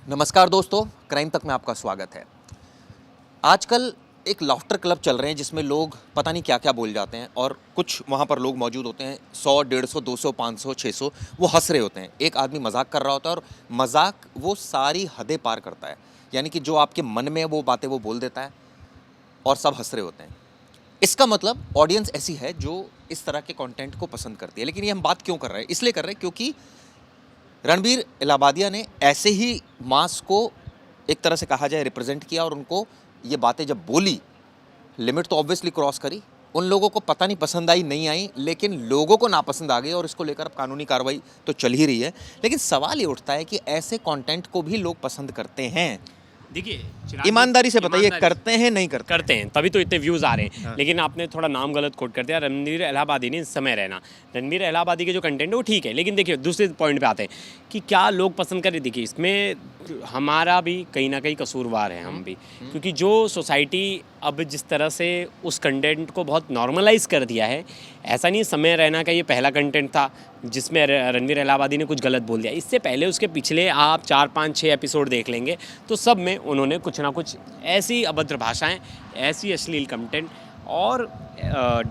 नमस्कार दोस्तों, क्राइम तक में आपका स्वागत है। आजकल एक लाफ्टर क्लब चल रहे हैं जिसमें लोग पता नहीं क्या क्या बोल जाते हैं और कुछ वहाँ पर लोग मौजूद होते हैं 100, 150, 200, 500, 600 वो हंस रहे होते हैं। एक आदमी मजाक कर रहा होता है और मजाक वो सारी हदें पार करता है, यानी कि जो आपके मन में वो बातें वो बोल देता है और सब हंस रहे होते हैं। इसका मतलब ऑडियंस ऐसी है जो इस तरह के कंटेंट को पसंद करती है। लेकिन ये हम बात क्यों कर रहे हैं? इसलिए कर रहे हैं क्योंकि रणबीर इलाहाबादिया ने ऐसे ही मास को एक तरह से कहा जाए रिप्रेजेंट किया और उनको ये बातें जब बोली, लिमिट तो ऑब्वियसली क्रॉस करी। उन लोगों को पता नहीं पसंद आई नहीं आई, लेकिन लोगों को नापसंद आ गई और इसको लेकर अब कानूनी कार्रवाई तो चल ही रही है। लेकिन सवाल ये उठता है कि ऐसे कंटेंट को भी लोग पसंद करते हैं। देखिए, ईमानदारी से बताइए, करते हैं नहीं करते? करते हैं, तभी तो इतने व्यूज़ आ रहे हैं। लेकिन आपने थोड़ा नाम गलत कोट कर दिया। रणबीर इलाहाबादी ने समय रहना, रणबीर इलाहाबादी के जो कंटेंट है वो ठीक है, लेकिन देखिए दूसरे पॉइंट पे आते हैं कि क्या लोग पसंद करें। देखिए, इसमें हमारा भी कहीं ना कहीं कसूरवार है, हम भी, क्योंकि जो सोसाइटी अब जिस तरह से उस कंटेंट को बहुत नॉर्मलाइज कर दिया है। ऐसा नहीं समय रहना का ये पहला कंटेंट था जिसमें रणबीर इलाहाबादी ने कुछ गलत बोल दिया। इससे पहले उसके पिछले आप 4, 5, 6 एपिसोड देख लेंगे तो सब में उन्होंने कुछ ना कुछ ऐसी अभद्र भाषाएं, ऐसी अश्लील कंटेंट और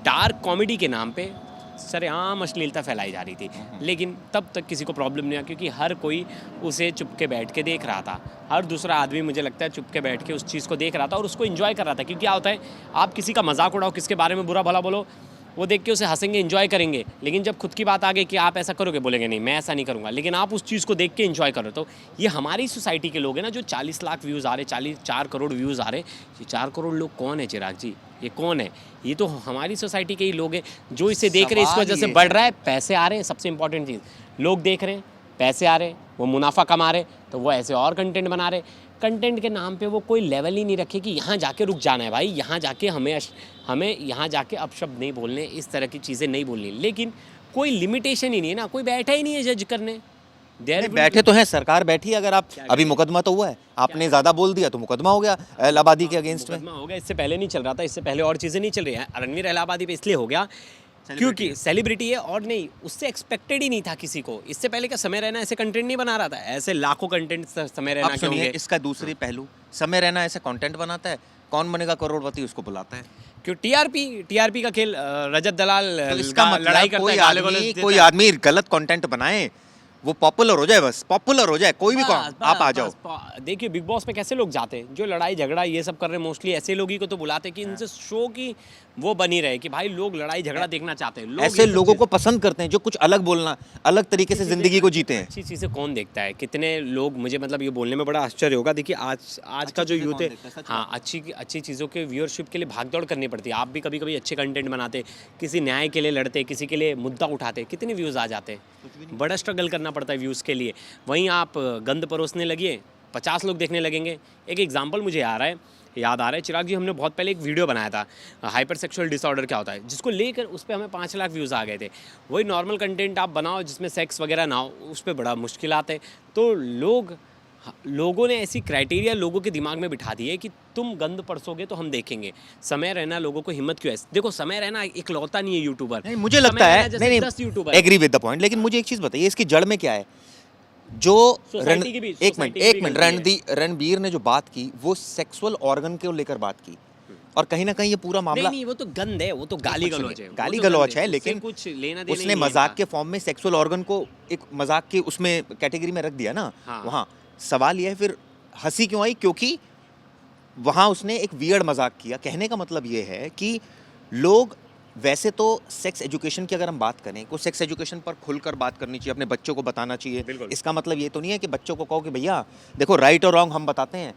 डार्क कॉमेडी के नाम पे सरेआम अश्लीलता फैलाई जा रही थी। लेकिन तब तक किसी को प्रॉब्लम नहीं हुआ, क्योंकि हर कोई उसे चुप के बैठ के देख रहा था। हर दूसरा आदमी, मुझे लगता है, चुप के बैठ के उस चीज़ को देख रहा था और उसको एंजॉय कर रहा था। क्योंकि क्या होता है, आप किसी का मजाक उड़ाओ, किसके बारे में बुरा भला बोलो, वो देख के उसे हंसेंगे, एंजॉय करेंगे। लेकिन जब खुद की बात आ गई कि आप ऐसा करोगे, बोलेंगे नहीं मैं ऐसा नहीं करूँगा। लेकिन आप उस चीज़ को देख के एंजॉय करो। तो ये हमारी सोसाइटी के लोग हैं ना, जो 40 लाख व्यूज़ आ रहे, 4 करोड़ व्यूज़ आ रहे। ये 4 करोड़ लोग कौन है चिराग जी? ये कौन है? ये तो हमारी सोसाइटी के ही लोग हैं जो इसे देख रहे हैं। इस वजह से बढ़ रहा है, पैसे आ रहे हैं। सबसे इंपॉर्टेंट चीज़, लोग देख रहे हैं, पैसे आ रहे हैं, वो मुनाफा कमा रहे, तो वो ऐसे और कंटेंट बना रहे। कंटेंट के नाम पे वो कोई लेवल ही नहीं रखे कि यहाँ जाके रुक जाना है भाई, यहाँ जाके हमें यहाँ जाके अपशब्द नहीं बोलने, इस तरह की चीज़ें नहीं बोलनी। लेकिन कोई लिमिटेशन ही नहीं है ना, कोई बैठा ही नहीं है जज करने। बैठे तो हैं, सरकार बैठी है। अगर आप अभी मुकदमा तो हुआ है, आपने ज्यादा बोल दिया तो मुकदमा हो गया इलाहाबादी के अगेंस्ट में। मुकदमा हो गया, इससे पहले नहीं चल रहा था, इससे पहले और चीज़ें नहीं चल रही हैं। रणबीर इलाहाबादी पे इसलिए हो गया क्योंकि सेलिब्रिटी है और नहीं, उससे एक्सपेक्टेड ही नहीं था किसी को। इससे पहले का समय रहना ऐसे कंटेंट नहीं बना रहा था। ऐसे लाखों कंटेंट समय रहना के होंगे। इसका दूसरी पहलू, समय रहना ऐसे कंटेंट बनाता है, कौन बनेगा करोड़पति उसको बुलाता है। क्यों? टीआरपी का खेल। रजत दलाल तो इसका मतलब लड़ाई करता है, कोई आदमी गलत कंटेंट बनाए, वो पॉपुलर हो जाए, बस पॉपुलर हो जाए, कोई भी आप आ जाओ। देखिए, बिग बॉस में कैसे लोग जाते हैं, जो लड़ाई झगड़ा ये सब कर रहे हैं, मोस्टली ऐसे लोग ही को तो बुलाते हैं कि इनसे शो की वो बनी रहे कि भाई लोग लड़ाई झगड़ा देखना चाहते हैं। ऐसे लोगों को पसंद करते हैं जो कुछ अलग बोलना, अलग तरीके से जिंदगी को जीते हैं। अच्छी चीज़ें कौन देखता है? कितने लोग, मुझे मतलब ये बोलने में बड़ा आश्चर्य होगा। देखिए, आज का जो यूथ है, हाँ, अच्छी चीज़ों के व्यूअरशिप के लिए भागदौड़ करनी पड़ती है। आप भी कभी कभी अच्छे कंटेंट बनाते, किसी न्याय के लिए लड़ते, किसी के लिए मुद्दा उठाते, कितने व्यूज़ आ जाते हैं। बड़ा स्ट्रगल करना पड़ता है व्यूज़ के लिए। वहीं आप गंद परोसने लगिए, 50 लोग देखने लगेंगे। एक एग्जाम्पल मुझे याद आ रहा है चिराग जी, हमने बहुत पहले एक वीडियो बनाया था, हाइपर सेक्सुअल डिसऑर्डर क्या होता है, जिसको लेकर उस पर हमें 5 लाख व्यूज़ आ गए थे। वही नॉर्मल कंटेंट आप बनाओ जिसमें सेक्स वगैरह ना हो, उस पर बड़ा मुश्किल आते हैं। तो लोगों ने ऐसी क्राइटेरिया लोगों के दिमाग में बिठा दी है कि तुम गंद परसोगे तो हम देखेंगे। समय रहना, लोगों को हिम्मत क्यों है? देखो, समय रहना इकलौता नहीं है यूट्यूबर। नहीं, मुझे लगता है, नहीं 10 YouTuber agree with the point. लेकिन मुझे एक चीज़ बताइए, इसकी जड़ में क्या है? जो एक मिनट रणबीर ने जो बात की वो सेक्सुअल ऑर्गन को लेकर बात की, और कहीं ना कहीं ये पूरा मामला नहीं, वो तो गंद है, वो तो गाली गलौज है। लेकिन कुछ लेना देना उसने मजाक के फॉर्म में सेक्सुअल ऑर्गन को एक मजाक के उसमें कैटेगरी में रख दिया ना। हाँ। वहाँ सवाल यह है, फिर हंसी क्यों आई? क्योंकि वहाँ उसने एक वियर्ड मजाक किया। कहने का मतलब ये है कि लोग, वैसे तो सेक्स एजुकेशन की अगर हम बात करें, को सेक्स एजुकेशन पर खुलकर बात करनी चाहिए, अपने बच्चों को बताना चाहिए। इसका मतलब ये तो नहीं है कि बच्चों को कहो कि भैया देखो राइट और रॉन्ग हम बताते हैं।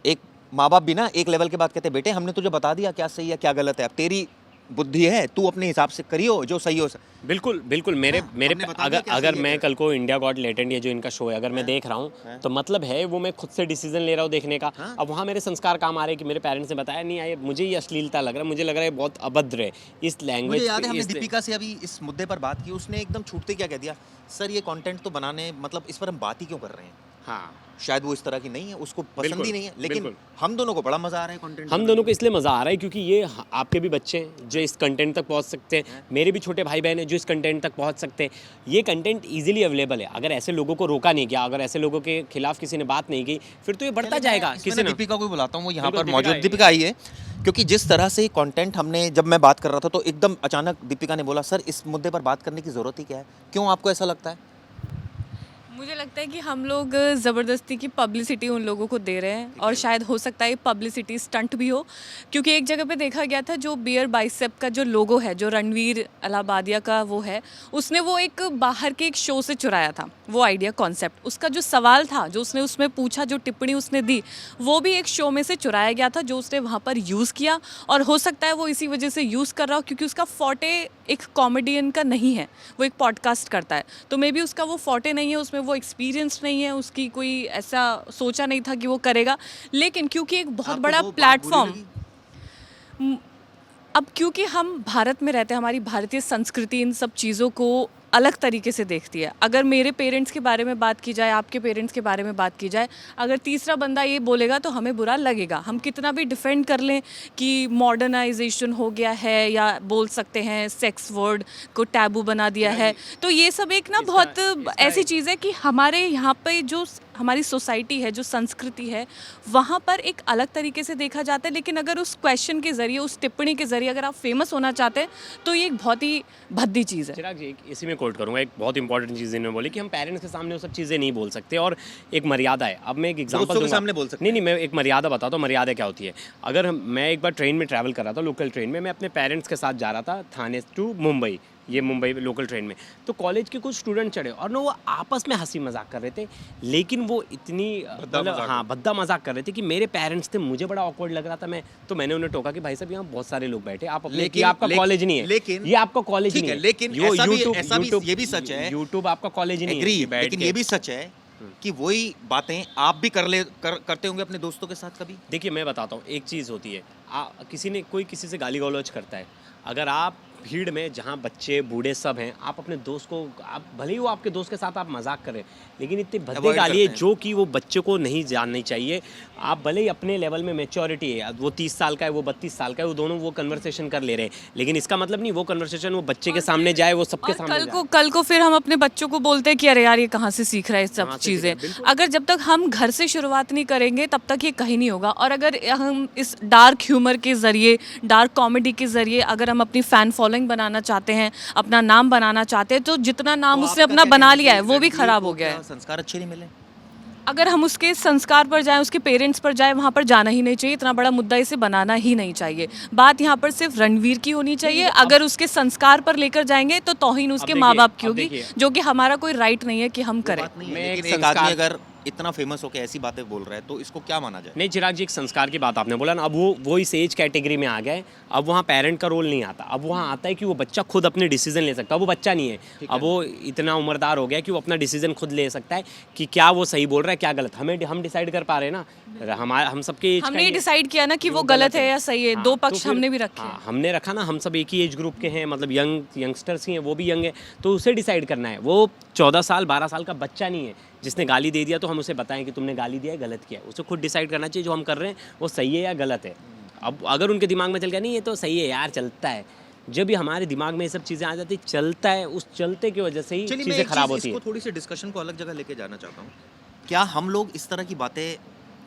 एक माँ बाप भी ना एक लेवल के बाद कहते हैं, बेटे हमने तुझे बता दिया क्या सही है क्या गलत है, अब तेरी बुद्धि है, तू अपने हिसाब से करियो जो सही हो। बिल्कुल मेरे अगर मैं कल को इंडिया गॉट लेटेंट, ये जो इनका शो है, अगर मैं देख रहा हूँ तो मतलब है वो मैं खुद से डिसीजन ले रहा हूँ देखने का। अब वहाँ मेरे संस्कार काम आ रहे हैं कि मेरे पेरेंट्स ने बताया नहीं आए, मुझे ये अश्लीलता लग रहा है, मुझे लग रहा है बहुत अभद्र है इस लैंग्वेज। याद है हमने दीपिका से अभी इस मुद्दे पर बात की, उसने एकदम छूटते क्या कह दिया, सर ये कंटेंट तो बनाने, मतलब इस पर हम बात ही क्यों कर रहे हैं? हाँ, शायद वो इस तरह की नहीं है, उसको पसंद बिल्कुल, ही नहीं है, लेकिन बिल्कुल। हम दोनों को बड़ा मजा आ रहा है कंटेंट। हम दोनों को इसलिए मज़ा आ रहा है क्योंकि ये आपके भी बच्चे हैं जो इस कंटेंट तक पहुंच सकते हैं, मेरे भी छोटे भाई बहन हैं जो इस कंटेंट तक पहुंच सकते हैं। ये कंटेंट इजीली अवेलेबल है। अगर ऐसे लोगों को रोका नहीं गया, अगर ऐसे लोगों के खिलाफ किसी ने बात नहीं की, फिर तो ये बढ़ता जाएगा। किसी ने दीपिका को बुलाता हूँ, वो यहाँ बिल्कुल, पर दीपिका मौजूद, आई दीपिका आई है, क्योंकि जिस तरह से कंटेंट हमने, जब मैं बात कर रहा था तो एकदम अचानक दीपिका ने बोला सर इस मुद्दे पर बात करने की ज़रूरत ही क्या है, क्यों आपको ऐसा लगता है? मुझे लगता है कि हम लोग ज़बरदस्ती की पब्लिसिटी उन लोगों को दे रहे हैं और शायद हो सकता है पब्लिसिटी स्टंट भी हो, क्योंकि एक जगह पे देखा गया था जो बियर बाइसेप का जो लोगो है, जो रणवीर इलाहाबादिया का वो है, उसने वो एक बाहर के एक शो से चुराया था वो आइडिया कॉन्सेप्ट। उसका जो सवाल था जो उसने उसमें पूछा, जो टिप्पणी उसने दी, वो भी एक शो में से चुराया गया था जो उसने वहाँ पर यूज़ किया। और हो सकता है वो इसी वजह से यूज़ कर रहा हो क्योंकि उसका फॉटे एक कॉमेडियन का नहीं है, वो एक पॉडकास्ट करता है, तो मे बी उसका वो फॉटे नहीं है, उसमें वो एक्सपीरियंस नहीं है, उसकी कोई ऐसा सोचा नहीं था कि वो करेगा। लेकिन क्योंकि एक बहुत आपको बड़ा वो बात बुरी प्लेटफॉर्म, लगी? अब क्योंकि हम भारत में रहते हैं, हमारी भारतीय संस्कृति इन सब चीज़ों को अलग तरीके से देखती है। अगर मेरे पेरेंट्स के बारे में बात की जाए, आपके पेरेंट्स के बारे में बात की जाए, अगर तीसरा बंदा ये बोलेगा तो हमें बुरा लगेगा। हम कितना भी डिफेंड कर लें कि मॉडर्नाइजेशन हो गया है या बोल सकते हैं सेक्स वर्ड को टैबू बना दिया है, तो ये सब एक ना बहुत ऐसी चीज़ है कि हमारे यहाँ पे जो हमारी सोसाइटी है, जो संस्कृति है, वहाँ पर एक अलग तरीके से देखा जाता है। लेकिन अगर उस क्वेश्चन के ज़रिए, उस टिप्पणी के ज़रिए अगर आप फेमस होना चाहते हैं तो ये एक बहुत ही भद्दी चीज़ है। चिराग जी, इसी में कोट करूंगा, एक बहुत इंपॉर्टेंट चीज़ इन्होंने बोली कि हम पेरेंट्स के सामने वो सब चीज़ें नहीं बोल सकते और एक मर्यादा है। अब मैं एक एग्जांपल दोस्तों के दूंगा। सामने बोल सकते नहीं, मैं एक मर्यादा बताता हूँ। मर्यादा क्या होती है? अगर मैं एक बार ट्रेन में ट्रैवल कर रहा था, लोकल ट्रेन में, मैं अपने पेरेंट्स के साथ जा रहा था थाने टू मुंबई, ये मुंबई लोकल ट्रेन में, तो कॉलेज के कुछ स्टूडेंट चढ़े और ना वो आपस में हंसी मजाक कर रहे थे, लेकिन वो इतनी मतलब हाँ भद्दा मजाक कर रहे थे कि मेरे पेरेंट्स थे, मुझे बड़ा ऑकवर्ड लग रहा था। मैंने उन्हें टोका कि भाई साहब यहाँ बहुत सारे लोग बैठे, आप अपने, ये आपका कॉलेज नहीं है, लेकिन ये आपका कॉलेज ठीक नहीं है, है, लेकिन ऐसा भी ये भी सच है, यूट्यूब आपका कॉलेज नहीं एग्री, है, बैठ लेकिन के। ये भी सच है कि वही बातें आप भी करते होंगे अपने दोस्तों के साथ कभी। देखिए मैं बताता हूँ, एक चीज़ होती है, कोई किसी से गाली गलौज करता है, अगर आप भीड़ में जहाँ बच्चे बूढ़े सब हैं, आप अपने दोस्त को, आप भले ही वो आपके दोस्त के साथ आप मजाक करें, लेकिन इतनी भद्दी Avoid गाली है करते हैं। जो कि वो बच्चे को नहीं जाननी चाहिए। आप भले ही अपने लेवल में मैच्योरिटी है, वो 30 साल का है, वो 32 साल का है, वो दोनों वो कन्वर्सेशन कर ले रहे हैं, लेकिन इसका मतलब नहीं वो कन्वर्सेशन वो बच्चे के सामने जाए, वो सबके और सामने कल को फिर हम अपने बच्चों को बोलते हैं कि अरे यार ये कहाँ से सीख रहा है ये सब कहाँ से चीज़ें। सीख रहा है, बिल्कुल। अगर जब तक हम घर से शुरुआत नहीं करेंगे तब तक ये कहीं नहीं होगा। और अगर हम इस डार्क ह्यूमर के ज़रिए, डार्क कॉमेडी के ज़रिए अगर हम अपनी फ़ैन फॉलोइंग बनाना चाहते हैं, अपना नाम बनाना चाहते हैं, तो जितना नाम तो उसने आपका अपना क्या बना कहना लिया है कि वो भी रणवीर ख़राब को हो गया क्या है। संस्कार अच्छे नहीं मिले? अगर हम उसके संस्कार पर जाएं, उसके पेरेंट्स पर जाएं, वहाँ पर जाना ही नहीं चाहिए। इतना बड़ा मुद्दा इसे बनाना ही नहीं चाहिए। बात यहाँ पर सिर्फ रणवीर की होनी चाहिए। अगर उसके संस्कार पर लेकर जाएंगे तो तौहीन उसके माँ बाप की अब होगी, देखिए। जो कि हमारा कोई राइट नहीं है कि हम करें। बात नहीं है, मैं एक लेकिन एक संस्कार- आदमी अगर इतना फेमस होकर ऐसी बातें बोल रहा है तो इसको क्या माना जाए? नहीं चिराग जी, एक संस्कार की बात आपने बोला ना, अब वो इस एज कैटेगरी में आ गया है, अब वहाँ पेरेंट का रोल नहीं आता, अब वहाँ आता है कि वो बच्चा खुद अपने डिसीजन ले सकता है। वो बच्चा नहीं है, अब वो इतना उम्रदार हो गया कि वो अपना डिसीजन खुद ले सकता है कि क्या वो सही बोल रहा है क्या गलत। हम डिसाइड कर पा रहे हैं ना, हम सबके एज हमने डिसाइड किया ना कि वो गलत है या सही है। दो पक्ष हमने भी रखे हैं। हमने रखा ना, हम सब एक ही एज ग्रुप के हैं, मतलब यंगस्टर्स ही हैं, वो भी यंग है, तो उसे डिसाइड करना है। वो 14 साल 12 साल का बच्चा नहीं है जिसने गाली दे दिया तो हम उसे बताएं कि तुमने गाली दिया है, गलत किया है। उसे खुद डिसाइड करना चाहिए जो हम कर रहे हैं वो सही है या गलत है। अब अगर उनके दिमाग में चल गया नहीं ये तो सही है यार, चलता है, जब भी हमारे दिमाग में ये सब चीज़ें आ जाती चलता है, उस चलते की वजह से ही चलिए मैं चीज़ें एक खराब चीज़, होती है। इसको थोड़ी सी डिस्कशन को अलग जगह लेके जाना चाहता हूँ। क्या हम लोग इस तरह की बातें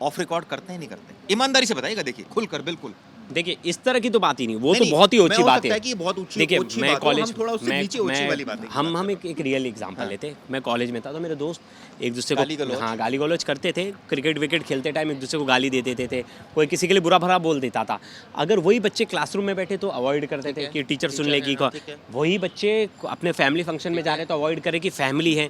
ऑफ रिकॉर्ड करते हैं, नहीं करते? ईमानदारी से बताइएगा, देखिए खुलकर बिल्कुल। देखिए इस तरह की तो बात ही नहीं, वो तो नहीं, बहुत ही मैं ऊंची हो बात सकता है है। कि ये बहुत ऊंची देखिए ऊंची मैं बात हो, हम कॉलेज थोड़ा उससे नीचे ऊंची वाली बातें की हम बात हम करते एक रियल एग्जांपल लेते हैं। मैं कॉलेज में था तो मेरे दोस्त एक दूसरे गाली को गलौज। हाँ गाली गलौज करते थे, क्रिकेट विकेट खेलते टाइम एक दूसरे को गाली दे देते थे, कोई किसी के लिए बुरा भला बोल देता था। अगर वही बच्चे क्लासरूम में बैठे तो अवॉइड करते थे कि टीचर सुन लेगी, ठीक है। वही बच्चे अपने फैमिली फंक्शन में जा रहे तो अवॉइड करे कि फैमिली है।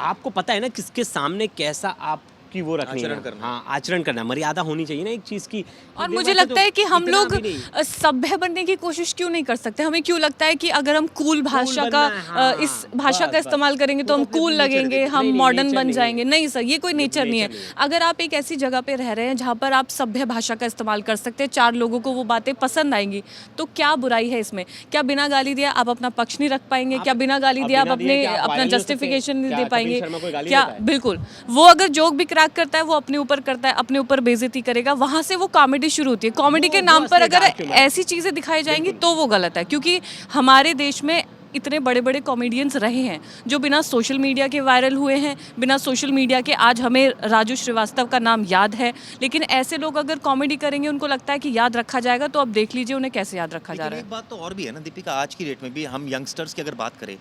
आपको पता है ना किसके सामने कैसा आप की वो रखनी आचरण है। करना। हाँ, आचरण करना, मर्यादा होनी चाहिए ना एक चीज़ की। और देवा मुझे से लगता तो है कि हम इतना लोग भी नहीं। सभ्य बनने की कोशिश क्यों नहीं कर सकते? हमें क्यों लगता है कि अगर हम कूल भाषा बनना का है, हाँ, इस भाषा का बस, इस्तेमाल करेंगे तो वो हम तो अपने कूल अपने nature लगेंगे, देखिए। हम नहीं, मॉडर्न nature बन नहीं है। जाएंगे? नहीं सर, ये कोई नेचर नहीं है। nature नहीं है। अगर आप एक ऐसी जगह पे रह रहे हैं जहाँ पर आप सभ्य भाषा का इस्तेमाल कर सकते हैं, 4 लोगों को वो बातें पसंद आएंगी, तो क्या बुराई है इसमें? क्या बिना गाली दिए आप अपना पक्ष नहीं रख पाएंगे? क्या बिना गाली दिए आप बिना दिए अपने क्या आप अपना viral नहीं हो सकते? जस्टिफिकेशन नहीं क्या दे कपिल पाएंगे? शर्मा कोई गाली क्या देता है? बिल्कुल, वो अगर जोक भी क्रैक करता है वो अपने ऊपर करता है, अपने ऊपर बेइज्जती करेगा, वहां से वो कॉमेडी शुरू होती है। कॉमेडी के वो नाम पर असली अगर dark humor है। ऐसी चीजें दिखाई जाएंगी तो वो गलत है, क्योंकि हमारे देश में इतने बड़े बड़े कॉमेडियंस रहे हैं जो बिना सोशल मीडिया के वायरल हुए हैं, बिना सोशल मीडिया के आज हमें राजू श्रीवास्तव का नाम याद है। लेकिन ऐसे लोग अगर कॉमेडी करेंगे, उनको लगता है कि याद रखा जाएगा, तो अब देख लीजिए उन्हें कैसे याद रखा जा लेकिन रहा एक है। बात तो और भी है ना दीपिका, आज की डेट में भी हम यंगस्टर्स की अगर बात करें,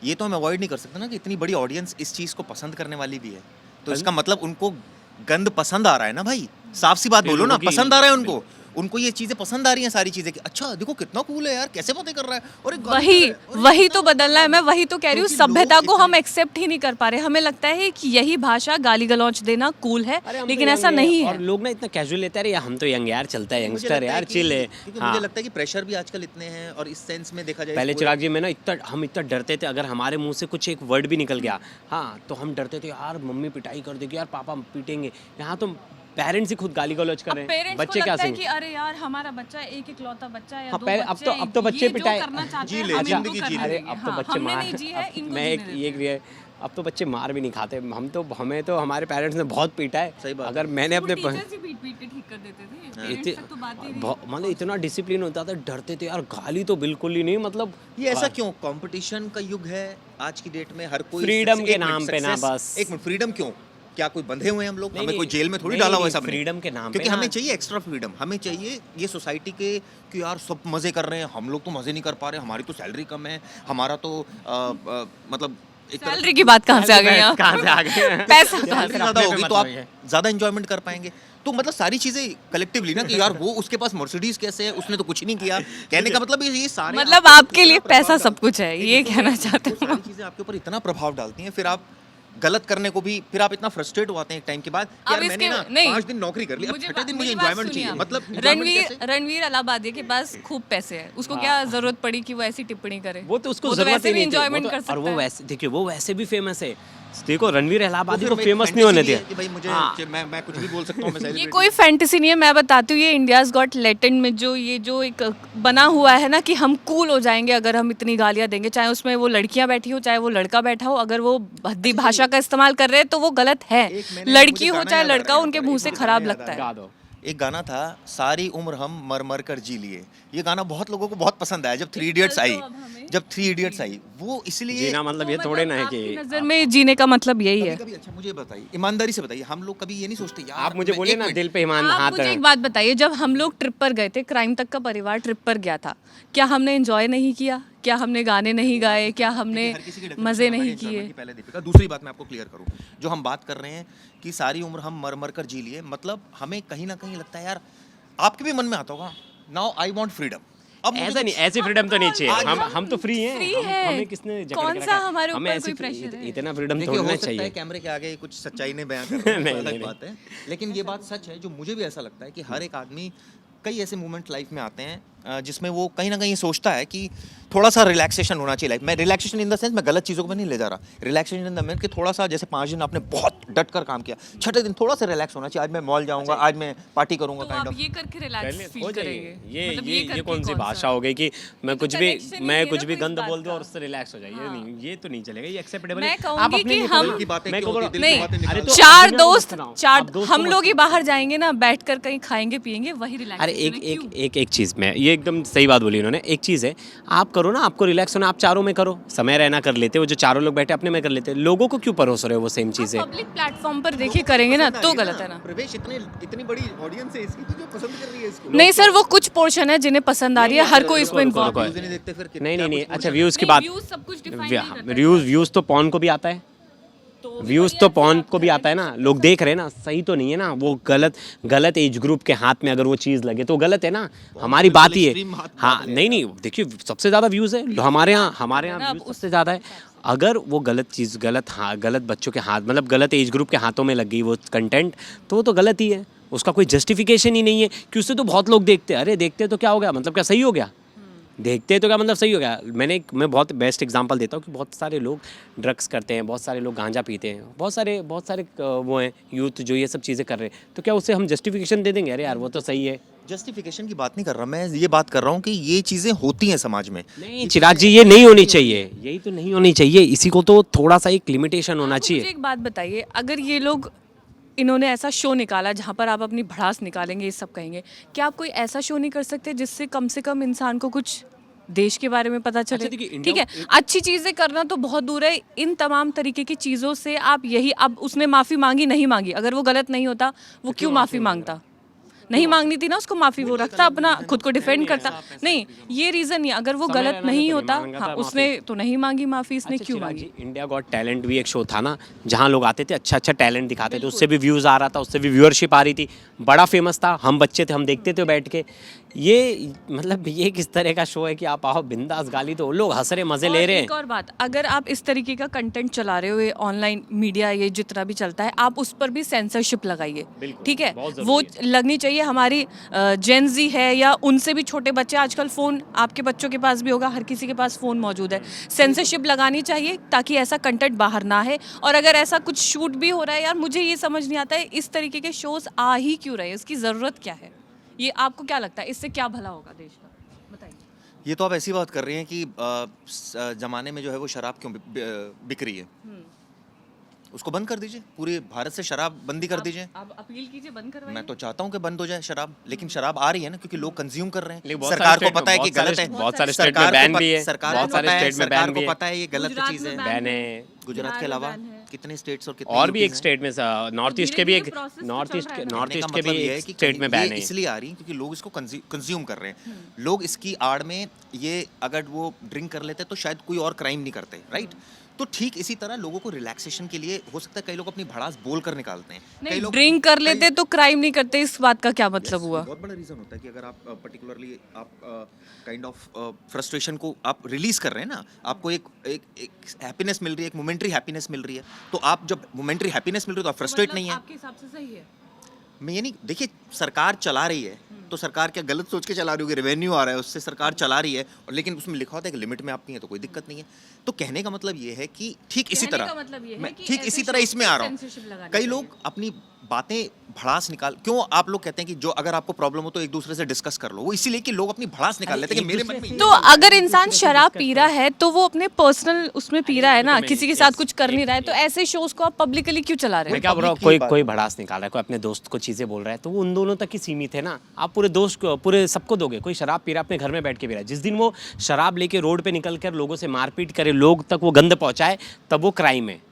ये तो हम अवॉइड नहीं कर सकते ना कि इतनी बड़ी ऑडियंस इस चीज़ को पसंद करने वाली भी है। तो इसका मतलब उनको गंद पसंद आ रहा है ना भाई, साफ सी बात फिर बोलो ना, लोगों की- पसंद आ रहा है उनको। उनको ये चीज़ें पसंद आ रही हैं, सारी चीज़ें कि अच्छा देखो कितना कूल है यार, कैसे बातें कर रहा है, और एक गाली वही कर रहा है, और वही इतना तो बदलना है। मैं वही तो कह रही हूँ, क्योंकि लोग सभ्यता को हम इतने- एक्सेप्ट ही नहीं कर पा रहे। हमें लगता है कि यही भाषा गाली गलौच देना कूल है, अरे हम तो लेकिन young ऐसा हैं, नहीं और है। लोग ना इतना कैजुअल लेते हैं, अरे हम तो यंग यार, चलता है, मुझे यंगस्टर लगता है यार, कि- चिल है। क्योंकि हाँ। मुझे लगता है कि प्रेशर भी आजकल इतने हैं, और इस सेंस में देखा जाए पहले पूरे- चिराग जी में ना हम इतना डरते थे, अगर हमारे मुंह से कुछ एक वर्ड भी निकल गया, हाँ, तो हम डरते थे यार मम्मी पिटाई कर देगी, यार पापा पीटेंगे। यहाँ तो पेरेंट्स ही खुद गाली गलौज कर रहे हैं, पेरेंट्स को बच्चे क्या लगता है सीखें? कि अरे यार हमारा बच्चा एक इकलौता बच्चा है या हाँ, दो पहले बच्चे अब तो बच्चे ये जो पिटाए करना चाहते जी हैं, ले, हम जिंदगी इनको जी करने ले। अरे देंगे। अब तो हाँ, बच्चे हमने मार, नहीं जी है, अब इनको मैं जीने देते एक हैं। भी है, अब तो बच्चे मार भी नहीं खाते। हमें तो हमारे पेरेंट्स ने बहुत पीटा है। सही बात है। अगर मैंने अपने वो टीचर्स ही पीट पीट के ठीक कर देते थे, पेरेंट्स तक तो बात ही नहीं। मतलब इतना डिसिप्लिन होता था, डरते थे यार, गाली तो बिल्कुल ही नहीं। मतलब ये ऐसा क्यों? कंपटीशन का युग है आज की डेट में, हर कोई Freedom एक के मिनट, नाम पे ना success- बस। एक मिनट, फ्रीडम क्यों? क्या कोई बंधे हुए हैं हम लोग? नहीं, हमें कोई नहीं, जेल में थोड़ी नहीं, डाला हुआ है नहीं, सबने। freedom के नाम पे क्योंकि ना। हमें चाहिए एक्स्ट्रा फ्रीडम, हमें चाहिए ये सोसाइटी के कि यार सब मजे कर रहे हैं, हम लोग तो मजे नहीं कर पा रहे, हमारी तो सैलरी कम है, हमारा तो मतलब एक तरह से सैलरी की बात कहाँ से आ गई यहाँ? कहाँ से आ गए? पैसा सैलरी कहाँ से? ज़्यादा होगी तो आप मतलब है। ज़्यादा एंजॉयमेंट कर पाएंगे। तो मतलब सारी चीज़ें कलेक्टिवली ना, कि यार वो उसके पास मर्सिडीज कैसे है, उसने तो कुछ नहीं किया। कहने का मतलब ये सारे मतलब आपके आपके ऊपर लिए इतना प्रभाव पैसा डाल- सब कुछ है, ये कहना चाहते वो सारी चीज़ें आपके ऊपर इतना प्रभाव डालती हैं, फिर आप गलत करने को भी, फिर आप इतना फ्रस्ट्रेट हो आते हैं एक टाइम के बाद कि यार अब मैंने इसके ना नहीं 5 दिन नौकरी कर ली, अब छठे दिन मुझे मेरी बात एंजॉयमेंट सुनिए चाहिए। आप। मतलब enjoyment कैसे? रणवीर अलाहाबादी के पास खूब पैसे हैं, उसको क्या जरूरत पड़ी कि वो ऐसी टिप्पणी करे? वो तो उसको वो जरूरत वैसे ही भी नहीं थी। enjoyment वो तो- कर सकता और वो है। वैसे देखिए, वो वैसे भी फेमस है। देखो रणवीर इलाहाबादी वो को फिर फेमस एक नहीं होने fantasy दिया। है कि भाई मुझे हाँ। मैं कुछ भी बोल सकता हूँ, मैं ये celebrity कोई फैंटेसी नहीं है, मैं बताती हूँ। ये इंडियाज गॉट लेटेंट में जो एक बना हुआ है ना कि हम कूल हो जाएंगे अगर हम इतनी गालियां देंगे, चाहे उसमें वो लड़कियां बैठी हो चाहे वो लड़का बैठा हो, अगर वो भद्दी भाषा का इस्तेमाल कर रहे हैं तो वो गलत है। एक मैंने- लड़की मुझे हो गाना चाहे याद आ रहा लड़का है हो, उनके यहाँ पर, मुंह एक से मुझे खराब गाना याद लगता आ है। रहा गा दो। एक गाना था, सारी उम्र हम मर मर कर जी लिए। ये गाना बहुत लोगों को बहुत पसंद आया जब 3 इडियट्स आई, जब 3 इडियट्स आई वो इसलिए जीना मतलब ये थोड़े ना है कि आपकी नजर में जीने का मतलब यही है। कभी अच्छा मुझे बताइए, ईमानदारी से बताइए, हम लोग कभी ये नहीं सोचते यार आप मुझे मैं- बोलिए एक ना, मिनट, दिल पे ईमान आप हाथ मुझे है। एक बात बताइए, जब हम लोग ट्रिप पर गए थे, क्राइम तक का परिवार ट्रिप पर गया था, क्या हमने एंजॉय नहीं किया? क्या हमने गाने नहीं गाए? क्या हमने हर किसी की definition मजे अलग है नहीं enjoyment किए? की। पहले दीपिका, दूसरी बात मैं आपको क्लियर करूं, जो हम बात कर रहे हैं कि सारी उम्र हम मर मर कर जी लिए, मतलब हमें कहीं ना कहीं लगता है यार, आपके भी मन में आता होगा, नाउ आई वांट फ्रीडम। अब मुझे ऐसा कुछ- नहीं, ऐसी फ्रीडम तो नहीं चाहिए। हम तो फ्री हैं। फ्री हम- है। हमें किसने जकड़ कौन के सा रखा है? हमारे हमें ऊपर ऐसी कोई pressure है? इतना फ्रीडम देखिए, थोड़ी हो ना सकता है चाहिए। कैमरे के आगे कुछ सच्चाई ने बयां कर रहा है, नहीं, अलग नहीं, बात है, लेकिन ये बात सच है। जो मुझे भी ऐसा लगता है कि हर एक आदमी, कई ऐसे मोमेंट लाइफ में आते हैं जिसमें वो कहीं ना कहीं सोचता है कि थोड़ा सा रिलैक्सेशन होना चाहिए लाइफ में। रिलैक्सेशन इन द सेंस, मैं गलत चीज़ों को नहीं ले जा रहा, रिलैक्सेशन इन द सेंस कि थोड़ा सा, जैसे 5 दिन आपने बहुत डट कर काम किया, छठे दिन थोड़ा सा रिलैक्स होना चाहिए। आज मैं मॉल जाऊंगा, आज मैं पार्टी करूंगा, तो काइंड आप ऑफ। ये करके रिलैक्स हो फील जाइए। करेंगे? ये मतलब ये करके कौन सी सा? भाषा हो गई कि मैं कुछ भी connection ही मैं नहीं कुछ है भी ना कोई गंद इस बोल बात दूं और का। उससे रिलैक्स हो जाए, ये हाँ। नहीं, ये तो नहीं चलेगा, ये एक्सेप्टेबल मैं है। कहूंगी आप अपने कि लिए हम- बोलो। दिल की बातें मैं क्यों को होती, बोलो- दिल की नहीं, बातें अरे निकालो। तो चार दुनिया को मत दोस्त सुनाओ। चार आप दोस्तों हम को लोग मत ही सुनाओ। बाहर जाएंगे ना, बैठकर कहीं खाएंगे पिएंगे, वही रिलैक्स। अरे एक चीज़ में, ये एकदम सही बात बोली उन्होंने। एक चीज़ है, आप करो ना, आपको रिलैक्स होना, आप चारों में करो, समय रहना कर लेते हो, जो चारों लोग बैठे अपने में कर लेते हैं, लोगों को क्यों परोस रहे हो वो सेम चीज़ें? पब्लिक प्लेटफॉर्म पर देखिए करेंगे ना तो गलत है ना। प्रवेश, इतनी बड़ी ऑडियंस है इसकी, तो जो पसंद कर रही है इसको। नहीं सर, वो कुछ पोर्शन है जिन्हें पसंद आ रही है, हर कोई इसमें रुको, इन्वॉल्व रुको। व्यूज़ नहीं देखते फिर नहीं नहीं नहीं, क्या कुछ अच्छा बोल व्यूज़ की नहीं, बात, व्यूज सब कुछ डिफाइन नहीं करता है। व्यूज़ तो पॉन को भी आता है, व्यूज़ तो पॉन को भी आता है ना, लोग देख रहे हैं ना, सही तो नहीं है ना वो। गलत एज ग्रुप के हाथ में अगर वो चीज़ लगे तो गलत है ना। हमारी बात ही है। extreme हाथ हाँ, नहीं नहीं, देखिए सबसे ज़्यादा व्यूज़ है हमारे यहाँ व्यूज़ सबसे ज़्यादा है। अगर वो गलत चीज़ गलत बच्चों के हाथ मतलब गलत एज ग्रुप के हाथों में लग गई वो कंटेंट, तो वो तो गलत ही है, उसका कोई जस्टिफिकेशन ही नहीं है कि उससे तो बहुत लोग देखते हैं। अरे देखते तो क्या हो गया, मतलब क्या सही हो गया? देखते तो क्या मतलब सही हो गया? मैं बहुत बेस्ट एग्जांपल देता हूँ कि बहुत सारे लोग ड्रग्स करते हैं, बहुत सारे लोग गांजा पीते हैं, बहुत सारे वो हैं यूथ जो ये सब चीज़ें कर रहे हैं, तो क्या उससे हम जस्टिफिकेशन दे देंगे? अरे यार वो तो सही है। जस्टिफिकेशन की बात नहीं कर रहा, मैं ये बात कर रहा हूँ कि ये चीज़ें होती हैं समाज में। नहीं चिराग जी, ये नहीं होनी चाहिए, यही तो नहीं होनी चाहिए। इसी को तो थोड़ा सा एक लिमिटेशन होना मुझे चाहिए। एक बात बताइए, अगर ये लोग इन्होंने ऐसा शो निकाला जहाँ पर आप अपनी भड़ास निकालेंगे, ये सब कहेंगे, क्या आप कोई ऐसा शो नहीं कर सकते जिससे कम से कम इंसान को कुछ देश के बारे में पता चले? अच्छा, देखिए, ठीक है, अच्छी चीज़ें करना तो बहुत दूर है, इन तमाम तरीके की चीज़ों से आप यही, अब उसने माफ़ी मांगी नहीं मांगी, अगर वो गलत नहीं होता वो क्यों माफ़ी मांगता? नहीं मांगनी थी ना उसको माफ़ी, वो रखता अपना खुद को डिफेंड करता। नहीं, ये रीज़न नहीं, अगर वो गलत नहीं होता, हाँ उसने तो नहीं मांगी माफ़ी, इसने क्यों मांगी? इंडिया गॉट टैलेंट भी एक शो था ना, जहाँ लोग आते थे, अच्छा टैलेंट दिखाते थे, उससे भी व्यूज़ आ रहा था, उससे भी व्यूअरशिप आ रही थी, बड़ा फेमस था, हम बच्चे थे, हम देखते थे बैठ के। ये मतलब ये किस तरह का शो है कि आप आओ बिंदास गाली दो, लोग हंस रहे, मजे ले रहे हैं। एक और बात, अगर आप इस तरीके का कंटेंट चला रहे हो, ये ऑनलाइन मीडिया ये जितना भी चलता है, आप उस पर भी सेंसरशिप लगाइए, ठीक है? वो लगनी चाहिए। हमारी जेनजी है या उनसे भी छोटे बच्चे, आजकल फ़ोन आपके बच्चों के पास भी होगा, हर किसी के पास फ़ोन मौजूद है, सेंसरशिप लगानी चाहिए ताकि ऐसा कंटेंट बाहर ना है। और अगर ऐसा कुछ शूट भी हो रहा है, यार मुझे ये समझ नहीं आता है इस तरीके के शोज़ आ ही क्यों रहे हैं, इसकी ज़रूरत क्या है? ये आपको क्या लगता है, इससे क्या भला होगा देश का? बताइए। ये तो आप ऐसी बात कर रही हैं कि ज़माने में जो है वो शराब क्यों बिक रही है, उसको बंद कर दीजिए, पूरे भारत से शराब बंदी कर दीजिए। आप अपील कीजिए, बंद करवाइए। मैं तो चाहता हूँ कि बंद हो जाए शराब, लेकिन शराब आ रही है ना, क्योंकि लोग कंज्यूम कर रहे हैं। लेकिन बहुत सरकार सारे को पता है कि स्टेट में- गलत है, बहुत सारे स्टेट में सरकार को बैन भी है, सरकार बहुत को सारे पता है, स्टेट में सरकार बैन को भी है। पता है ये गलत गुजरात चीज़ में है। बैन है। गुजरात के बिहार में अलावा बैन है। कितने स्टेट्स और कितने और भी यूपीज़ एक हैं? स्टेट में नॉर्थ ईस्ट के भी एक धीरे-धीरे process तो नॉर्थ चल ईस्ट रहा के है ना। नॉर्थ कहने का ईस्ट के मतलब भी ये है एक कि स्टेट में बैन ये है। इसलिए आ रही है क्योंकि लोग इसको कंज्यूम कर रहे हैं। लोग इसकी आड़ में, ये अगर वो ड्रिंक कर लेते तो शायद कोई और क्राइम नहीं करते, राइट? तो ठीक इसी तरह लोगों को रिलैक्सेशन के लिए हो सकता है कई लोग अपनी भड़ास बोल कर निकालते हैं, कई नहीं, लोग ड्रिंक कर लेते तो क्राइम नहीं करते, इस बात का क्या मतलब Yes, हुआ? बहुत बड़ा रीजन होता है कि अगर आप पर्टिकुलरली आप काइंड ऑफ फ्रस्ट्रेशन को आप रिलीज कर रहे हैं ना, आपको एक हैप्पीनेस मिल रही है, एक मोमेंट्री हैप्पीनेस मिल रही है, तो आप जब मोमेंट्री हैप्पीनेस मिल रही है तो आप फ्रस्ट्रेट नहीं है। आपके हिसाब से सही है? मैं ये नहीं, देखिए सरकार चला रही है तो सरकार क्या गलत सोच के चला रही होगी, रेवेन्यू आ रहा है उससे सरकार चला रही है, और लेकिन उसमें लिखा होता है कि लिमिट में आप नहीं है तो कोई दिक्कत नहीं है। तो कहने का मतलब ये है कि ठीक इसी कहने तरह का मतलब ये है मैं कि ठीक ऐसे इसी तरह shows इसमें पे आ रहा हूँ। censorship लगानी कई चाहिए। लोग अपनी बातें भड़ास निकाल, क्यों आप लोग कहते हैं कि जो अगर आपको प्रॉब्लम हो तो एक दूसरे से डिस्कस कर लो, वो इसीलिए कि लोग अपनी भड़ास निकाल लेते हैं कि मेरे मन में तो अगर इंसान शराब पी रहा है तो वो अपने पर्सनल उसमें पी रहा है ना, किसी के साथ कुछ कर नहीं रहा है, तो ऐसे शोज को आप पब्लिकली क्यों चला रहे मैं हो? क्या बोल रहा हूँ, public की कोई भड़ास निकाल रहा है, कोई अपने दोस्त को चीज़ें बोल रहा है, तो वो उन दोनों तक ही सीमित है ना। आप पूरे दोस्त को, पूरे सबको दोगे? कोई शराब पी रहा है अपने घर में बैठ के पी रहा है, जिस दिन वो शराब लेके रोड पे निकल कर लोगों से मारपीट करे, लोग तक वो गंद पहुंचाए, तब वो क्राइम है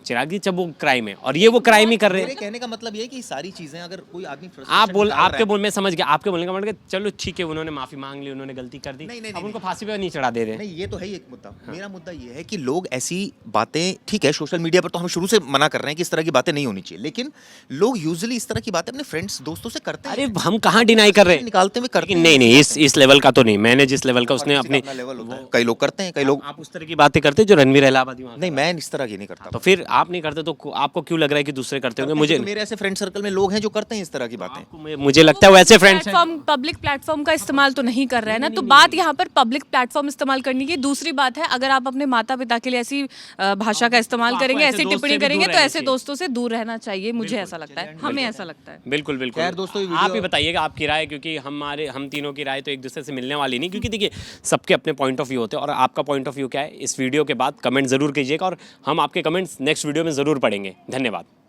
चिराग जी, जब वो क्राइम है, और ये वो क्राइम ही कर रहे मेरे हैं। कहने का मतलब ये है कि सारी चीजें अगर कोई आदमी आप बोल, निकाल रहा आपके है- बोल, मैं समझ गया आपके बोलने का मतलब कि चलो ठीक है, उन्होंने माफी मांग ली, उन्होंने गलती कर दी, नहीं, नहीं, अब नहीं, उनको नहीं। फांसी पे नहीं चढ़ा दे रहे। नहीं, ये तो है ही एक मुद्दा। मेरा मुद्दा ये है कि लोग ऐसी बातें, ठीक है सोशल मीडिया पर तो हम शुरू से मना कर रहे हैं कि इस तरह की बातें नहीं होनी चाहिए, लेकिन लोग यूजुअली इस तरह की बातें अपने फ्रेंड्स दोस्तों से करते हैं। अरे हम कहाँ डिनाई कर रहे हैं, निकालते हुए करते लेकिन हैं। नहीं, इस लेवल का तो नहीं। मैंने जिस लेवल का उसने हर किसी का अपनी अपना लेवल होता है। कई लोग करते हैं, कई लोग आप उस तरह की बातें करते हैं जो रणवीर इलाहाबादी वहाँ नहीं, मैं इस तरह की नहीं करता। तो फिर आप नहीं करते तो आपको क्यों लग रहा है कि दूसरे करते होंगे? मुझे मेरे ऐसे फ्रेंड सर्कल में लोग हैं जो करते हैं इस तरह की बातें। मुझे लगता है वो ऐसे फ्रेंड्स हैं। प्लेटफॉर्म, पब्लिक प्लेटफॉर्म का इस्तेमाल तो नहीं कर रहा है ना, तो बात यहाँ पर पब्लिक प्लेटफॉर्म इस्तेमाल करने की। दूसरी बात है, अगर आप अपने माता पिता के लिए ऐसी भाषा का इस्तेमाल आपको करेंगे, ऐसे ऐसी दोस्त टिप्पणी से भी दूर करेंगे, तो रहना ऐसे चाहिए। दोस्तों से दूर रहना चाहिए, मुझे ऐसा लगता है, हमें ऐसा लगता है। बिल्कुल बिल्कुल। खैर दोस्तों, ये आप ही वीडियो- बताइएगा आपकी राय, क्योंकि हम तीनों की राय तो एक दूसरे से मिलने वाली नहीं, क्योंकि देखिए सबके अपने पॉइंट ऑफ व्यू होते हैं, और आपका पॉइंट ऑफ व्यू क्या है इस वीडियो के बाद कमेंट जरूर कीजिएगा, और हम आपके कमेंट्स नेक्स्ट वीडियो में जरूर पढ़ेंगे। धन्यवाद।